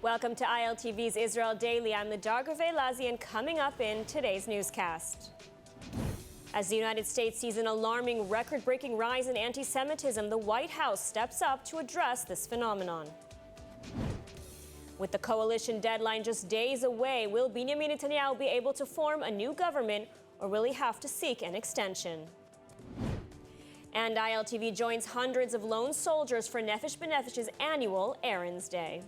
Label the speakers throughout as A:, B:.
A: Welcome to ILTV's Israel Daily. I'm Ladar Gavei-Lazi, and coming up in today's newscast. As the United States sees an alarming, record-breaking rise in anti-Semitism, the White House steps up to address this phenomenon. With the coalition deadline just days away, will Binyamin Netanyahu be able to form a new government, or will he have to seek an extension? And ILTV joins hundreds of lone soldiers for Nefesh B'Nefesh's annual Errands Day.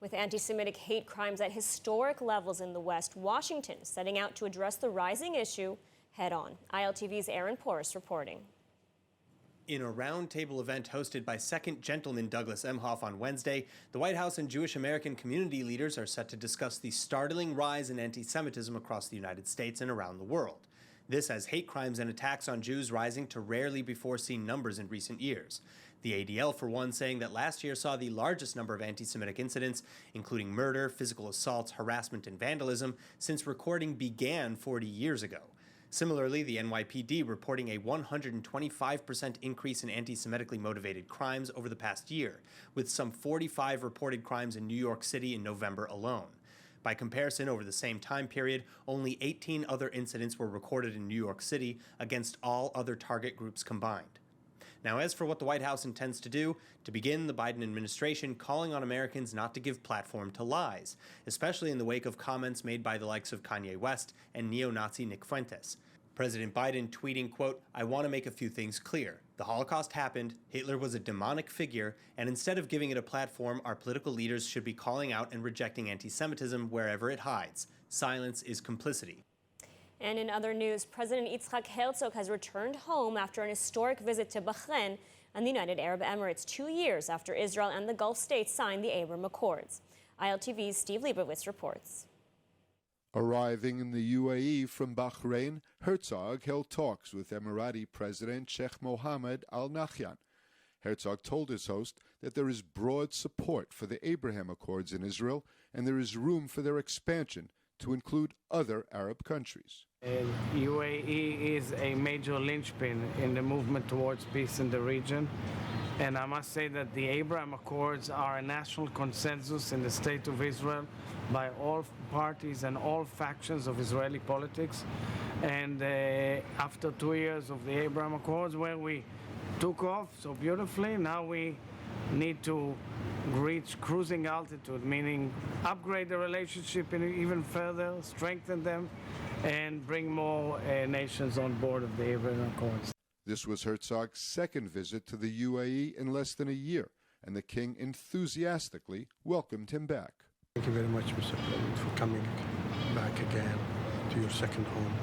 A: With anti-Semitic hate crimes at historic levels in the West, Washington is setting out to address the rising issue head-on. ILTV's Aaron Porras reporting.
B: In a roundtable event hosted by Second Gentleman Douglas Emhoff on Wednesday, the White House and Jewish American community leaders are set to discuss the startling rise in anti-Semitism across the United States and around the world. This as hate crimes and attacks on Jews rising to rarely before seen numbers in recent years. The ADL, for one, saying that last year saw the largest number of anti-Semitic incidents, including murder, physical assaults, harassment, and vandalism, since recording began 40 years ago. Similarly, the NYPD reporting a 125% increase in anti-Semitically motivated crimes over the past year, with some 45 reported crimes in New York City in November alone. By comparison, over the same time period, only 18 other incidents were recorded in New York City against all other target groups combined. Now, as for what the White House intends to do, to begin, the Biden administration calling on Americans not to give platform to lies, especially in the wake of comments made by the likes of Kanye West and neo-Nazi Nick Fuentes. President Biden tweeting, quote, "I want to make a few things clear. The Holocaust happened, Hitler was a demonic figure, and instead of giving it a platform, our political leaders should be calling out and rejecting anti-Semitism wherever it hides. Silence is complicity."
A: And in other news, President Yitzhak Herzog has returned home after an historic visit to Bahrain and the United Arab Emirates 2 years after Israel and the Gulf states signed the Abraham Accords. ILTV's Steve Leibowitz reports.
C: Arriving in the UAE from Bahrain, Herzog held talks with Emirati President Sheikh Mohammed Al Nahyan. Herzog told his host that there is broad support for the Abraham Accords in Israel and there is room for their expansion to include other Arab countries.
D: UAE is a major linchpin in the movement towards peace in the region. And I must say that the Abraham Accords are a national consensus in the state of Israel by all parties and all factions of Israeli politics. And after 2 years of the Abraham Accords, where we took off so beautifully, now we need to reach cruising altitude, meaning upgrade the relationship even further, strengthen them, and bring more nations on board of the Abraham Accords.
C: This was Herzog's second visit to the UAE in less than a year, and the king enthusiastically welcomed him back.
E: Thank you very much, Mr. President, for coming back again to your second home.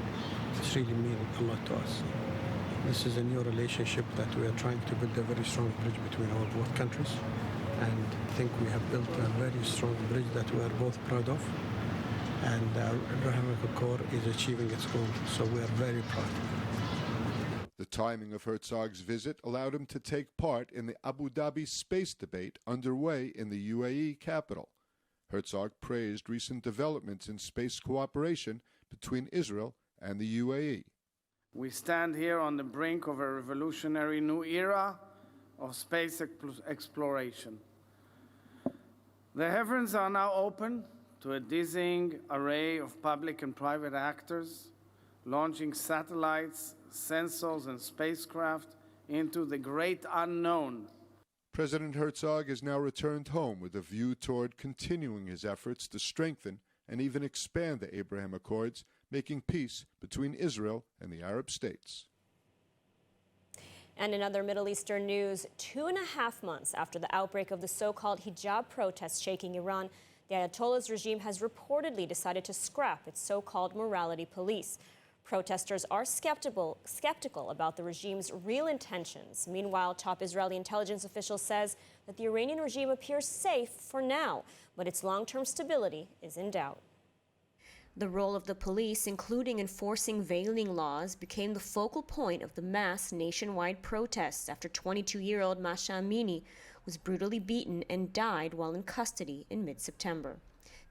E: It's really meaning a lot to us. This is a new relationship that we are trying to build a very strong bridge between our both countries. And I think we have built a very strong bridge that we are both proud of. And the Abrahamic Accord is achieving its goal, so we are very proud.
C: The timing of Herzog's visit allowed him to take part in the Abu Dhabi space debate underway in the UAE capital. Herzog praised recent developments in space cooperation between Israel and the UAE.
D: We stand here on the brink of a revolutionary new era of space exploration. The heavens are now open to a dizzying array of public and private actors launching satellites, sensors, and spacecraft into the great unknown.
C: President Herzog has now returned home with a view toward continuing his efforts to strengthen and even expand the Abraham Accords, making peace between Israel and the Arab states.
A: And in other Middle Eastern news, 2.5 months after the outbreak of the so-called hijab protests shaking Iran, the Ayatollah's regime has reportedly decided to scrap its so-called morality police. Protesters are skeptical about the regime's real intentions. Meanwhile, top Israeli intelligence official says that the Iranian regime appears safe for now, but its long-term stability is in doubt. The role of the police, including enforcing veiling laws, became the focal point of the mass nationwide protests after 22-year-old Masha Amini was brutally beaten and died while in custody in mid-September.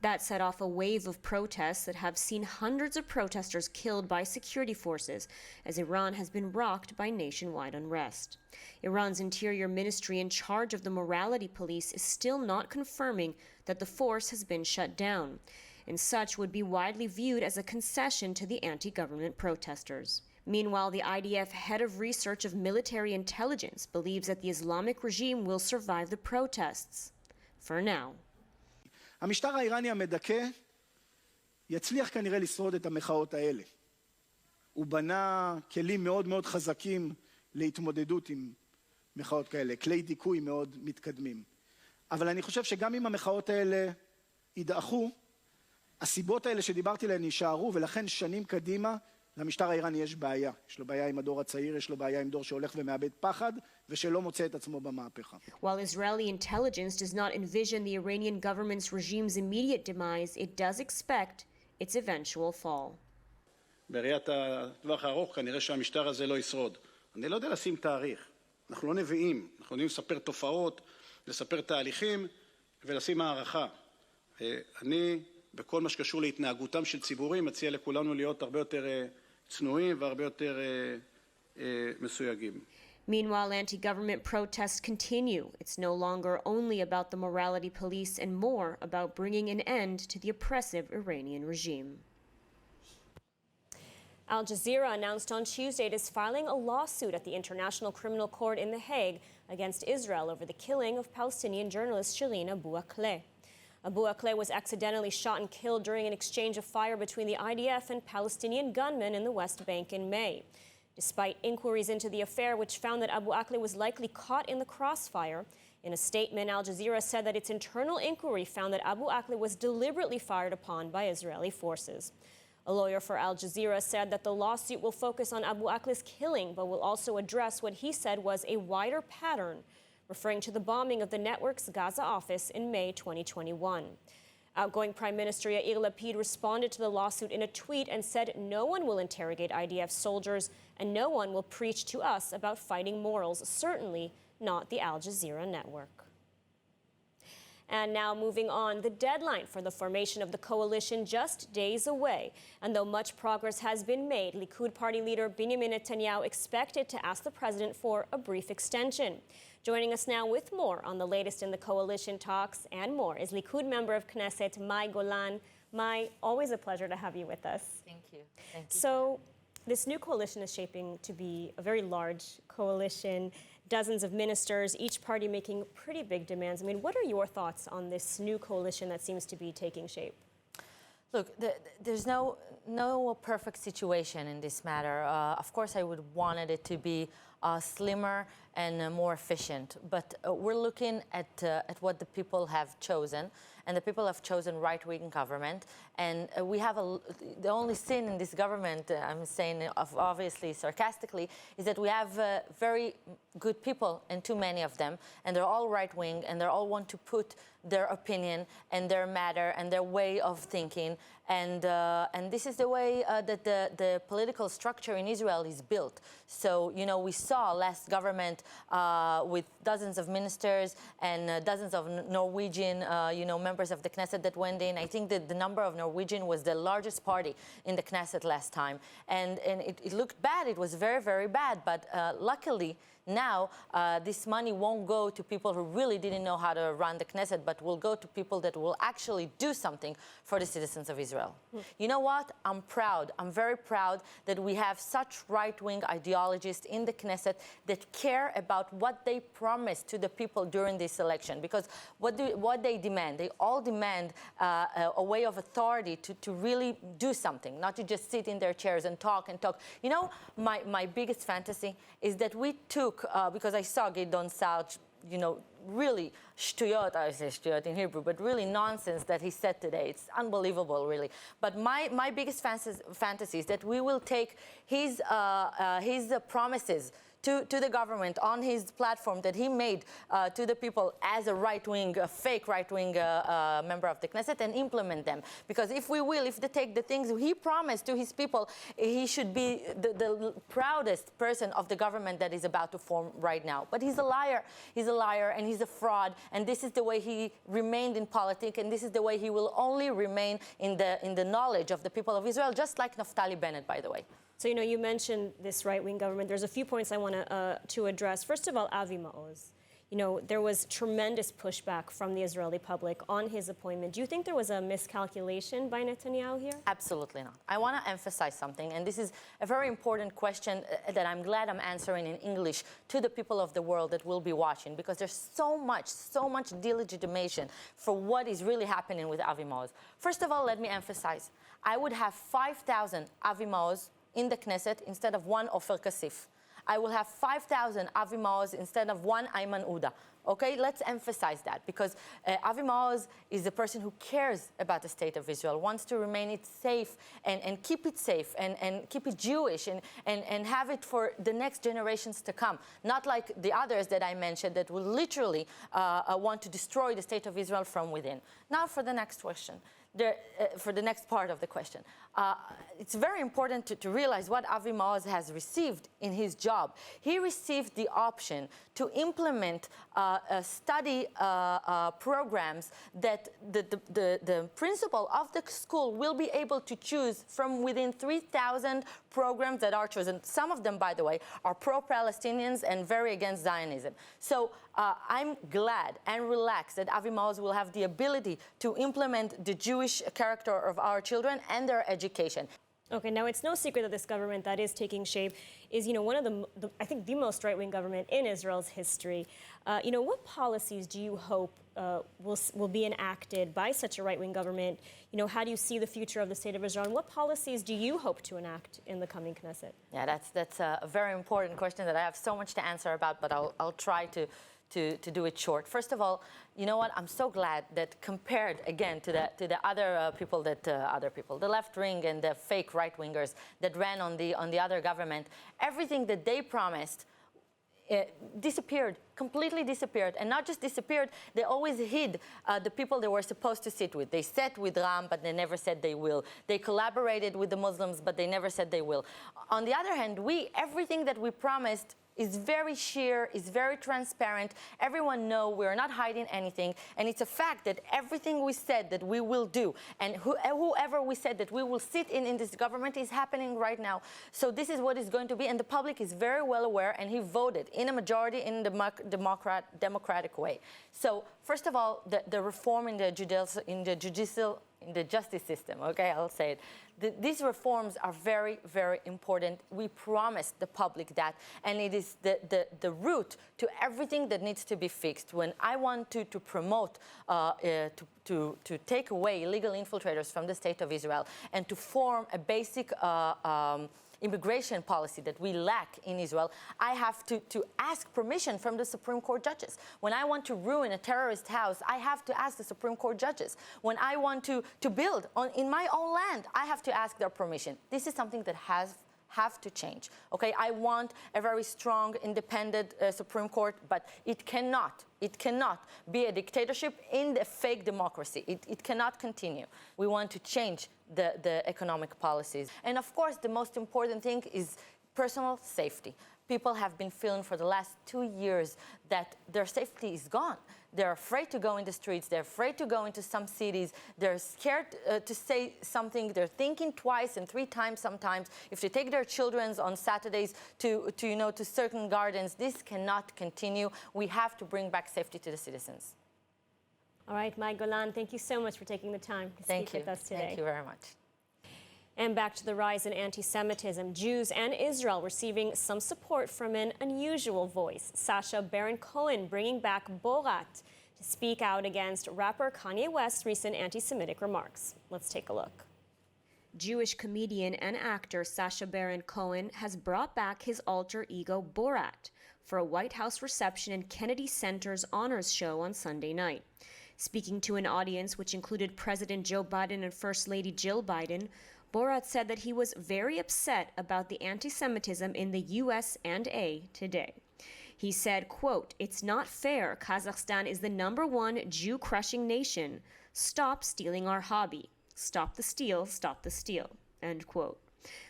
A: That set off a wave of protests that have seen hundreds of protesters killed by security forces as Iran has been rocked by nationwide unrest. Iran's interior ministry in charge of the morality police is still not confirming that the force has been shut down, and such would be widely viewed as a concession to the anti-government protesters. Meanwhile, the IDF head of research of military intelligence believes that the Islamic regime will survive the protests. For now.
F: המשטר האיראני המדכא יצליח כנראה לשרוד את המחאות האלה. הוא בנה כלים מאוד מאוד חזקים להתמודדות עם מחאות כאלה, כלי דיכוי מאוד מתקדמים. אבל אני חושב שגם אם המחאות האלה ידעכו, הסיבות האלה שדיברתי עליהן יישארו, ולכן שנים קדימה למשטר האיראני יש בעיה. יש לו בעיה עם הדור הצעיר, יש לו בעיה עם דור שהולך ומאבד פחד, ושלא מוצא את עצמו במהפכה.
A: While Israeli intelligence does not envision the Iranian government's regime's immediate demise, it does expect its eventual fall.
G: בראיית הטווח הארוך כנראה שהמשטר הזה לא ישרוד. אני לא יודע לשים תאריך. אנחנו לא נביאים. אנחנו יודעים לספר תופעות, לספר תהליכים ולשים הערכה. אני בכל מה שקשור להתנהגותם של ציבורים מציע לכולנו להיות הרבה יותר צנועים והרבה יותר מסויגים.
A: Meanwhile, anti-government protests continue. It's no longer only about the morality police and more about bringing an end to the oppressive Iranian regime. Al Jazeera announced on Tuesday it is filing a lawsuit at the International Criminal Court in The Hague against Israel over the killing of Palestinian journalist Shireen Abu Akleh. Abu Akleh was accidentally shot and killed during an exchange of fire between the IDF and Palestinian gunmen in the West Bank in May. Despite inquiries into the affair, which found that Abu Akleh was likely caught in the crossfire, in a statement, Al Jazeera said that its internal inquiry found that Abu Akleh was deliberately fired upon by Israeli forces. A lawyer for Al Jazeera said that the lawsuit will focus on Abu Akleh's killing, but will also address what he said was a wider pattern, referring to the bombing of the network's Gaza office in May 2021. Outgoing Prime Minister Yair Lapid responded to the lawsuit in a tweet and said no one will interrogate IDF soldiers and no one will preach to us about fighting morals, certainly not the Al Jazeera network. And now moving on, the deadline for the formation of the coalition just days away. And though much progress has been made, Likud party leader Binyamin Netanyahu expected to ask the president for a brief extension. Joining us now with more on the latest in the coalition talks and more is Likud member of Knesset, Mai Golan. Mai, always a pleasure to have you with us.
H: Thank you. Thank you.
A: So this new coalition is shaping to be a very large coalition, dozens of ministers, each party making pretty big demands. I mean, what are your thoughts on this new coalition that seems to be taking shape?
H: Look, there's no perfect situation in this matter. Of course, I would wanted it to be slimmer and more efficient. But we're looking at what the people have chosen, and the people have chosen right-wing government. And we have the only sin in this government, I'm saying obviously sarcastically, is that we have very good people, and too many of them, and they're all right-wing, and they all want to put their opinion and their matter and their way of thinking. And this is the way that the political structure in Israel is built. So, you know, we saw last government with dozens of ministers and dozens of Norwegian, members of the Knesset that went in. I think that the number of Norwegian was the largest party in the Knesset last time. And it looked bad. It was very, very bad. But luckily, now, this money won't go to people who really didn't know how to run the Knesset, but will go to people that will actually do something for the citizens of Israel. You know what? I'm proud. I'm very proud that we have such right-wing ideologists in the Knesset that care about what they promised to the people during this election. Because what they demand? They all demand a way of authority to really do something, not to just sit in their chairs and talk and talk. You know, my biggest fantasy is that we took, because I saw Gideon Sa'ar, really shtuyot, I say shtuyot in Hebrew, but really nonsense that he said today. It's unbelievable, really. But my biggest fantasy is that we will take his promises to the government on his platform that he made to the people as a right-wing, fake right-wing member of the Knesset, and implement them. Because if they take the things he promised to his people, he should be the proudest person of the government that is about to form right now. But he's a liar. He's a liar and he's a fraud. And this is the way he remained in politics, and this is the way he will only remain in the knowledge of the people of Israel, just like Naftali Bennett, by the way.
A: So, you mentioned this right-wing government. There's a few points I want to address. First of all, Avi Maoz. There was tremendous pushback from the Israeli public on his appointment. Do you think there was a miscalculation by Netanyahu here?
H: Absolutely not. I want to emphasize something, and this is a very important question that I'm glad I'm answering in English to the people of the world that will be watching, because there's so much delegitimation for what is really happening with Avi Maoz. First of all, let me emphasize, I would have 5,000 Avi Maoz in the Knesset instead of one Ofer Kasif. I will have 5,000 Avi Maoz instead of one Ayman Uda. Okay, let's emphasize that, because Avi Maoz is a person who cares about the state of Israel, wants to remain it safe and keep it safe and keep it Jewish and have it for the next generations to come. Not like the others that I mentioned that will literally want to destroy the state of Israel from within. Now for the next question. For the next part of the question. It's very important to realize what Avi Maoz has received in his job. He received the option to implement study programs that the principal of the school will be able to choose from within 3,000 programs that are chosen. Some of them, by the way, are pro-Palestinians and very against Zionism. So I'm glad and relaxed that Avi Maoz will have the ability to implement the Jewish character of our children and their education.
A: Okay, now it's no secret that this government that is taking shape is, one of I think the most right-wing government in Israel's history. What policies do you hope will be enacted by such a right-wing government? How do you see the future of the state of Israel? And what policies do you hope to enact in the coming Knesset?
H: Yeah, that's a very important question that I have so much to answer about, but I'll try to do it short. First of all, you know what? I'm so glad that compared again to the other people the left wing and the fake right wingers that ran on the other government, everything that they promised disappeared, completely disappeared, and not just disappeared. They always hid the people they were supposed to sit with. They sat with Ram, but they never said they will. They collaborated with the Muslims, but they never said they will. On the other hand, everything that we promised is very sheer, is very transparent. Everyone knows we're not hiding anything. And it's a fact that everything we said that we will do, and whoever we said that we will sit in this government is happening right now. So this is what is going to be. And the public is very well aware, and he voted in a majority in the democratic way. So first of all, the reform in the justice system, okay, I'll say it. These reforms are very, very important. We promised the public that, and it is the root to everything that needs to be fixed. When I want to promote, to take away illegal infiltrators from the state of Israel and to form a basic immigration policy that we lack in Israel, I have to ask permission from the Supreme Court judges. When I want to ruin a terrorist house, I have to ask the Supreme Court judges. When I want to build in my own land, I have to ask their permission. This is something that have to change. Okay, I want a very strong, independent Supreme Court, but it cannot be a dictatorship in the fake democracy. It cannot continue. We want to change the economic policies. And of course, the most important thing is personal safety. People have been feeling for the last 2 years that their safety is gone. They're afraid to go in the streets. They're afraid to go into some cities. They're scared to say something. They're thinking twice and 3 times sometimes. If they take their children on Saturdays to certain gardens, this cannot continue. We have to bring back safety to the citizens.
A: All right, Mai Golan, thank you so much for taking the time to speak with us today.
H: Thank you very much.
A: And back to the rise in anti-Semitism, Jews and Israel receiving some support from an unusual voice. Sacha Baron Cohen bringing back Borat to speak out against rapper Kanye West's recent anti-Semitic remarks. Let's take a look. Jewish comedian and actor Sacha Baron Cohen has brought back his alter ego Borat for a White House reception in Kennedy Center's honors show on Sunday night. Speaking to an audience which included President Joe Biden and First Lady Jill Biden, Borat said that he was very upset about the anti-Semitism in the US&A today. He said, quote, "It's not fair. Kazakhstan is the #1 Jew-crushing nation. Stop stealing our hobby. Stop the steal, stop the steal," end quote.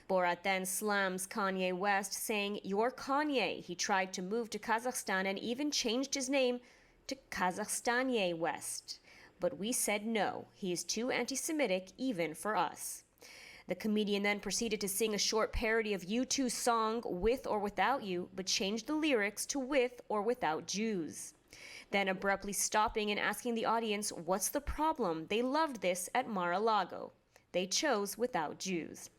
A: Borat then slams Kanye West, saying, "You're Kanye. He tried to move to Kazakhstan and even changed his name to Kazakhstanye West. But we said no. He is too anti-Semitic even for us." The comedian then proceeded to sing a short parody of U2's song With or Without You, but changed the lyrics to With or Without Jews. Then abruptly stopping and asking the audience, "What's the problem? They loved this at Mar-a-Lago. They chose Without Jews."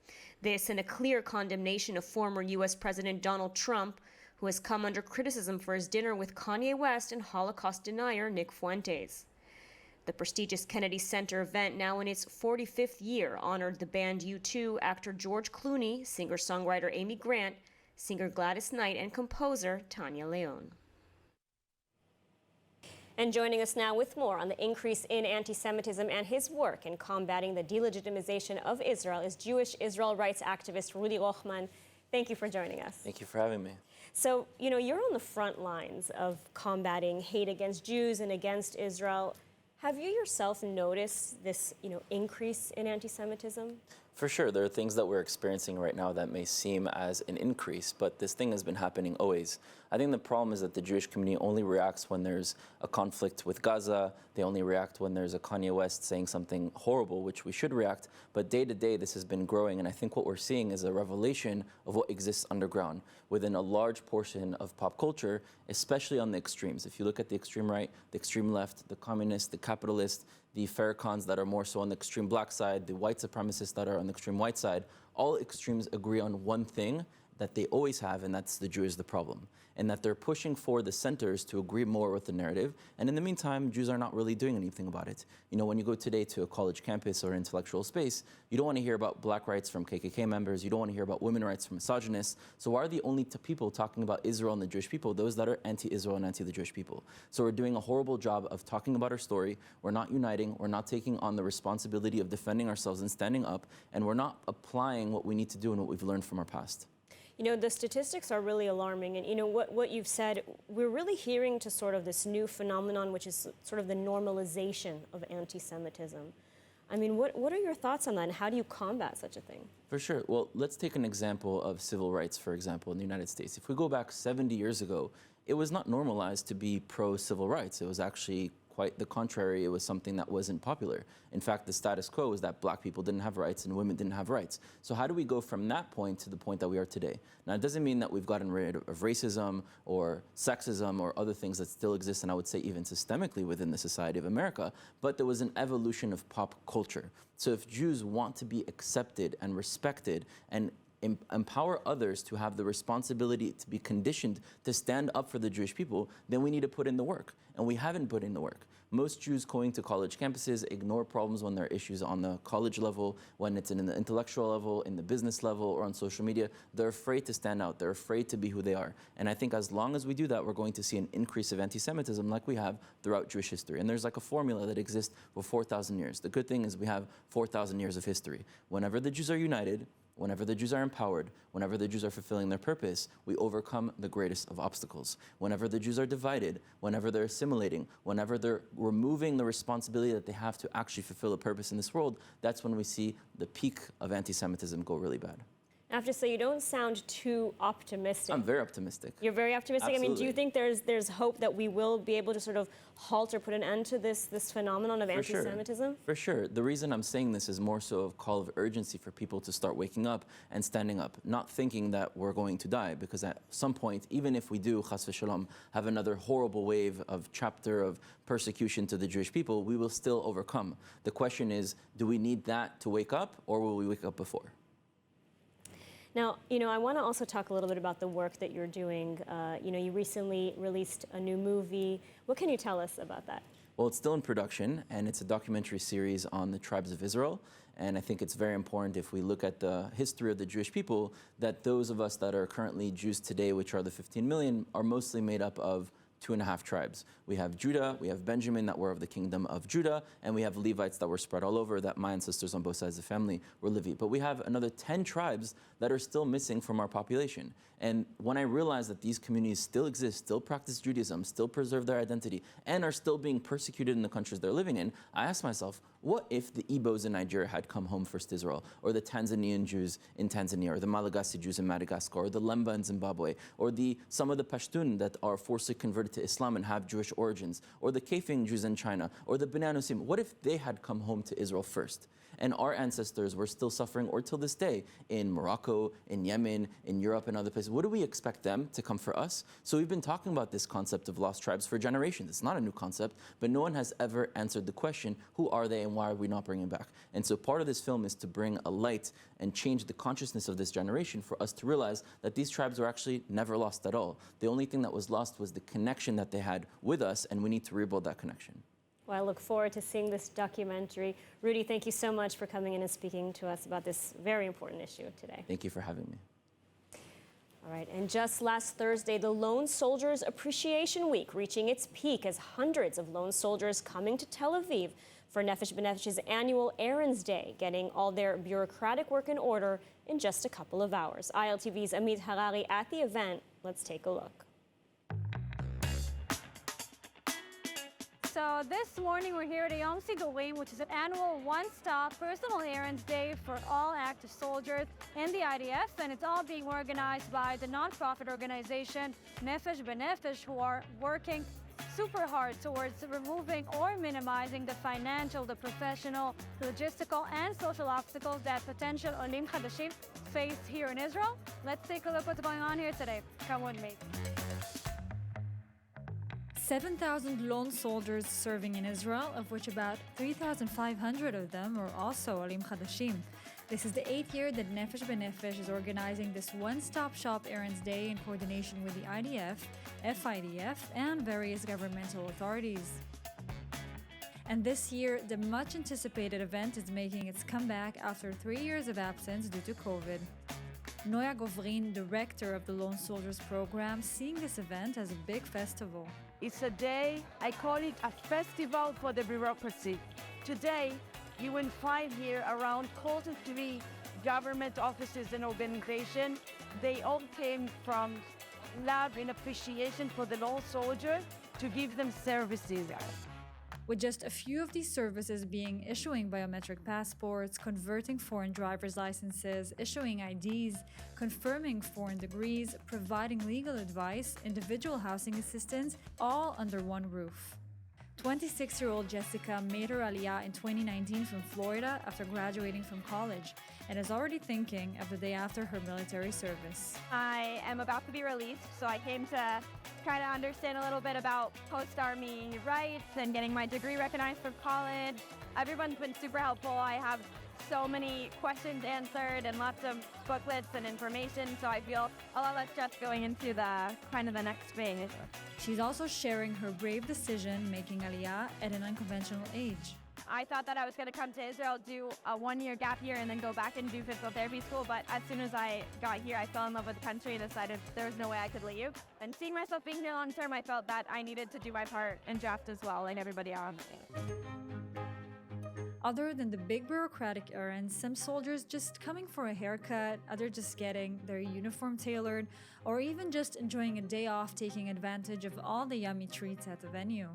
A: This in a clear condemnation of former U.S. President Donald Trump, who has come under criticism for his dinner with Kanye West and Holocaust denier Nick Fuentes. The prestigious Kennedy Center event, now in its 45th year, honored the band U2, actor George Clooney, singer-songwriter Amy Grant, singer Gladys Knight, and composer Tanya Leon. And joining us now with more on the increase in anti-Semitism and his work in combating the delegitimization of Israel is Jewish Israel rights activist Rudy Ochman. Thank you for joining us.
I: Thank you for having me.
A: So, you're on the front lines of combating hate against Jews and against Israel. Have you yourself noticed this, increase in anti-Semitism?
I: For sure, there are things that we're experiencing right now that may seem as an increase, but this thing has been happening always. I think the problem is that the Jewish community only reacts when there's a conflict with Gaza. They only react when there's a Kanye West saying something horrible, which we should react. But day to day, this has been growing, and I think what we're seeing is a revelation of what exists underground within a large portion of pop culture, especially on the extremes. If you look at the extreme right, the extreme left, the communist, the capitalist, the Farrakhan's that are more so on the extreme black side, the white supremacists that are on the extreme white side, all extremes agree on one thing that they always have, and that's the Jew is the problem. And that they're pushing for the centers to agree more with the narrative. And in the meantime, Jews are not really doing anything about it. When you go today to a college campus or intellectual space, you don't want to hear about black rights from KKK members. You don't want to hear about women rights from misogynists. So why are the only people talking about Israel and the Jewish people? Those that are anti-Israel and anti the Jewish people. So we're doing a horrible job of talking about our story. We're not uniting. We're not taking on the responsibility of defending ourselves and standing up. And we're not applying what we need to do and what we've learned from our past.
A: The statistics are really alarming, and what you've said, we're really hearing to sort of this new phenomenon, which is sort of the normalization of anti-Semitism. What are your thoughts on that, and how do you combat such a thing?
I: For sure. Well, let's take an example of civil rights, for example, in the United States. If we go back 70 years ago, it was not normalized to be pro-civil rights. It was actually quite the contrary. It was something that wasn't popular. In fact, the status quo was that black people didn't have rights and women didn't have rights. So how do we go from that point to the point that we are today? Now, it doesn't mean that we've gotten rid of racism or sexism or other things that still exist, and I would say even systemically within the society of America, but there was an evolution of pop culture. So if Jews want to be accepted and respected and empower others to have the responsibility to be conditioned to stand up for the Jewish people, then we need to put in the work. And we haven't put in the work. Most Jews going to college campuses ignore problems when there are issues on the college level, when it's in the intellectual level, in the business level, or on social media. They're afraid to stand out. They're afraid to be who they are. And I think as long as we do that, we're going to see an increase of anti-Semitism like we have throughout Jewish history. And there's like a formula that exists for 4,000 years. The good thing is we have 4,000 years of history. Whenever the Jews are united, whenever the Jews are empowered, whenever the Jews are fulfilling their purpose, we overcome the greatest of obstacles. Whenever the Jews are divided, whenever they're assimilating, whenever they're removing the responsibility that they have to actually fulfill a purpose in this world, that's when we see the peak of anti-Semitism go really bad.
A: I have to say, you don't sound too optimistic.
I: I'm very optimistic.
A: You're very optimistic?
I: Absolutely.
A: Do you think there's hope that we will be able to sort of halt or put an end to this phenomenon of anti-Semitism?
I: For sure. The reason I'm saying this is more so a call of urgency for people to start waking up and standing up, not thinking that we're going to die, because at some point, even if we do, chas v'shalom, have another horrible wave of chapter of persecution to the Jewish people, we will still overcome. The question is, do we need that to wake up, or will we wake up before?
A: Now, I want to also talk a little bit about the work that you're doing. You recently released a new movie. What can you tell us about that?
I: Well, it's still in production, and it's a documentary series on the tribes of Israel. And I think it's very important, if we look at the history of the Jewish people, that those of us that are currently Jews today, which are the 15 million, are mostly made up of 2.5 tribes. We have Judah, we have Benjamin that were of the kingdom of Judah, and we have Levites that were spread all over, that my ancestors on both sides of the family were Levi. But we have another 10 tribes that are still missing from our population. And when I realized that these communities still exist, still practice Judaism, still preserve their identity, and are still being persecuted in the countries they're living in, I asked myself, what if the Igbos in Nigeria had come home first to Israel, or the Tanzanian Jews in Tanzania, or the Malagasy Jews in Madagascar, or the Lemba in Zimbabwe, or some of the Pashtun that are forcibly converted to Islam and have Jewish origins, or the Kafing Jews in China, or the Bnei Anusim? What if they had come home to Israel first? And our ancestors were still suffering, or till this day, in Morocco, in Yemen, in Europe, and other places. What do we expect them to come for us? So we've been talking about this concept of lost tribes for generations. It's not a new concept, but no one has ever answered the question, who are they and why are we not bringing them back? And so part of this film is to bring a light and change the consciousness of this generation for us to realize that these tribes were actually never lost at all. The only thing that was lost was the connection that they had with us, and we need to rebuild that connection.
A: Well, I look forward to seeing this documentary. Rudy, thank you so much for coming in and speaking to us about this very important issue today.
I: Thank you for having me.
A: All right, and just last Thursday, the Lone Soldiers Appreciation Week reaching its peak as hundreds of lone soldiers coming to Tel Aviv for Nefesh B'Nefesh's annual Errands Day, getting all their bureaucratic work in order in just a couple of hours. ILTV's Amit Harari at the event. Let's take a look.
J: So this morning we're here at Yom Sigilin, which is an annual one-stop personal errands day for all active soldiers in the IDF, and it's all being organized by the nonprofit organization Nefesh B'Nefesh, who are working super hard towards removing or minimizing the financial, the professional, logistical, and social obstacles that potential Olim Chadashim face here in Israel. Let's take a look what's going on here today. Come with me.
K: 7,000 lone soldiers serving in Israel, of which about 3,500 of them are also Olim Chadashim. This is the 8th year that Nefesh B'Nefesh is organizing this one-stop shop errands day in coordination with the IDF, FIDF, and various governmental authorities. And this year, the much-anticipated event is making its comeback after 3 years of absence due to COVID. Noya Govrin, director of the Lone Soldiers program, seeing this event as a big festival.
L: It's a day, I call it a festival for the bureaucracy. Today, you will find here around 43 government offices and organizations. They all came from love and appreciation for the lone soldier to give them services.
K: With just a few of these services being issuing biometric passports, converting foreign driver's licenses, issuing IDs, confirming foreign degrees, providing legal advice, individual housing assistance, all under one roof. 26-year-old Jessica made her aliyah in 2019 from Florida after graduating from college and is already thinking of the day after her military service.
J: I am about to be released, so I came to try to understand a little bit about post-army rights and getting my degree recognized from college. Everyone's been super helpful. I have so many questions answered and lots of booklets and information, so I feel a lot less stress going into the next phase.
K: She's also sharing her brave decision making aliyah at an unconventional age.
J: I thought that I was going to come to Israel, do a one-year gap year, and then go back and do physical therapy school. But as soon as I got here, I fell in love with the country and decided there was no way I could leave. And seeing myself being here long term, I felt that I needed to do my part in draft as well, and everybody around me.
K: Other than the big bureaucratic errands, some soldiers just coming for a haircut, others just getting their uniform tailored, or even just enjoying a day off taking advantage of all the yummy treats at the venue.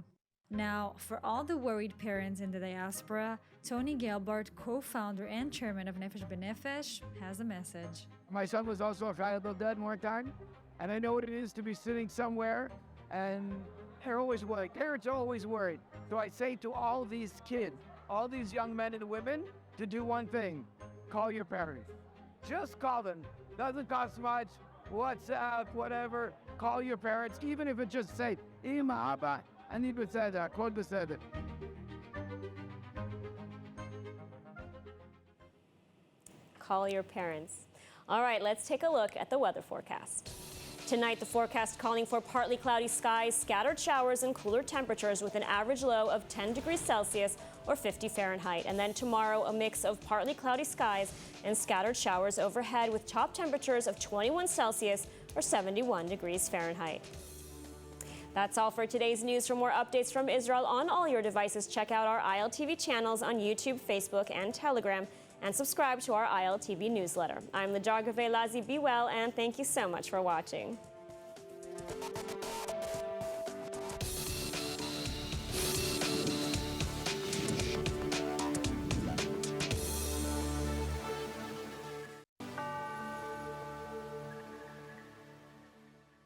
K: Now, for all the worried parents in the diaspora, Tony Gelbart, co-founder and chairman of Nefesh B'Nefesh, has a message.
M: My son was also a valuable dad more time, and I know what it is to be sitting somewhere, and they're always worried. Parents are always worried. So I say to all these kids, all these young men and women, to do one thing: call your parents. Just call them. Doesn't cost much. WhatsApp, whatever. Call your parents, even if it just say, Ima, Abba. אני בסדר, הכל בסדר.
A: Call your parents. All right, let's take a look at the weather forecast. Tonight, the forecast calling for partly cloudy skies, scattered showers, and cooler temperatures with an average low of 10 degrees Celsius or 50 Fahrenheit. And then tomorrow, a mix of partly cloudy skies and scattered showers overhead with top temperatures of 21 Celsius or 71 degrees Fahrenheit. That's all for today's news. For more updates from Israel on all your devices, check out our ILTV channels on YouTube, Facebook, and Telegram, and subscribe to our ILTV newsletter. I'm the Jargave Lazi. Be well, and thank you so much for watching.